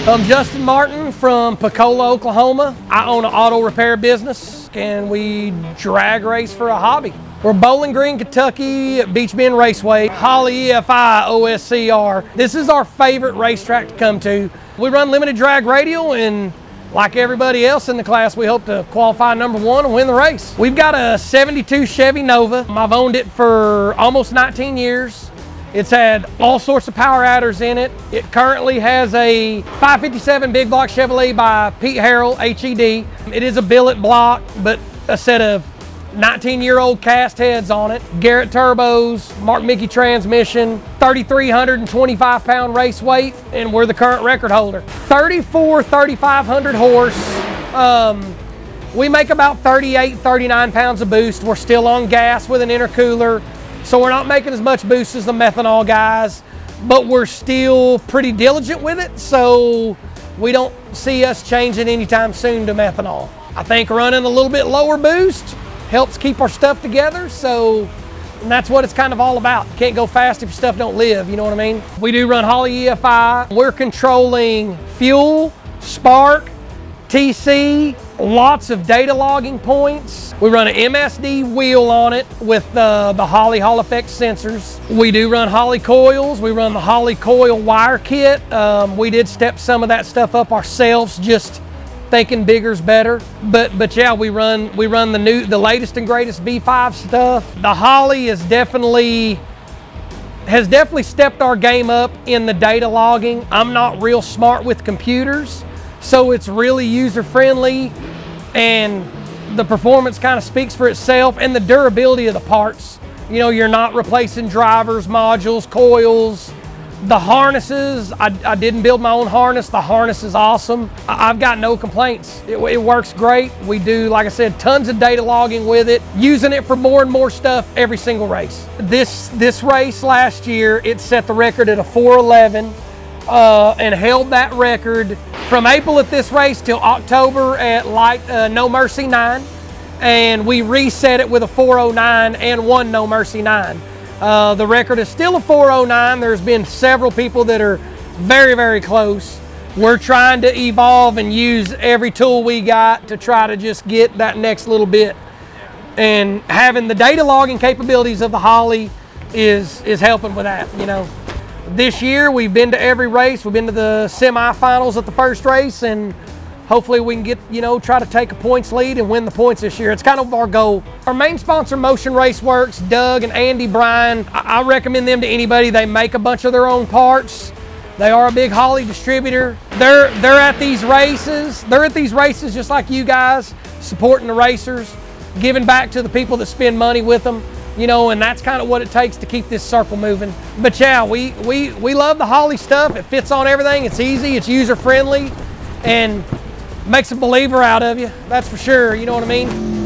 I'm Justin Martin from Pecola, Oklahoma. I own an auto repair business and we drag race for a hobby. We're Bowling Green, Kentucky at Beach Bend Raceway, Holley EFI OSCR. This is our favorite racetrack to come to. We run Limited Drag Radial, and like everybody else in the class, we hope to qualify #1 and win the race. We've got a 72 Chevy Nova. I've owned it for almost 19 years. It's had all sorts of power adders in it. It currently has a 557 big block Chevrolet by Pete Harrell, HED. It is a billet block, but a set of 19-year-old cast heads on it. Garrett turbos, Mark Mickey transmission, 3,325 pound race weight, and we're the current record holder. 3,500 horse. We make about 39 pounds of boost. We're still on gas with an intercooler, so we're not making as much boost as the methanol guys, but we're still pretty diligent with it, so we don't see us changing anytime soon to methanol. I think running a little bit lower boost helps keep our stuff together, and that's what it's kind of all about. You can't go fast if your stuff don't live, you know what I mean? We do run Holley EFI. We're controlling fuel, spark, TC, lots of data logging points. We run an MSD wheel on it with the Holley Hall Effect sensors. We do run Holley coils. We run the Holley coil wire kit. We did step some of that stuff up ourselves, just thinking bigger's better. But yeah, we run the latest and greatest V5 stuff. The Holley has definitely stepped our game up in the data logging. I'm not real smart with computers, so it's really user-friendly, and the performance kind of speaks for itself, and the durability of the parts. You know, you're not replacing drivers, modules, coils. The harnesses, I didn't build my own harness. The harness is awesome. I've got no complaints. It works great. We do, like I said, tons of data logging with it, using it for more and more stuff every single race. This race last year, it set the record at a 411 and held that record from April at this race till October at No Mercy 9. And we reset it with a 409 and won No Mercy 9. The record is still a 409. There's been several people that are very, very close. We're trying to evolve and use every tool we got to try to just get that next little bit. And having the data logging capabilities of the Holley is helping with that, you know. This year we've been to every race. We've been to the semifinals at the first race, and hopefully we can get, you know, try to take a points lead and win the points this year. It's kind of our goal. Our main sponsor, Motion Raceworks, Doug and Andy Bryan, I recommend them to anybody. They make a bunch of their own parts. They are a big Holley distributor. They're at these races. They're at these races just like you guys, supporting the racers, giving back to the people that spend money with them, you know, and that's kind of what it takes to keep this circle moving. But yeah, we love the Holley stuff. It fits on everything. It's easy, it's user-friendly, and makes a believer out of you, that's for sure, you know what I mean?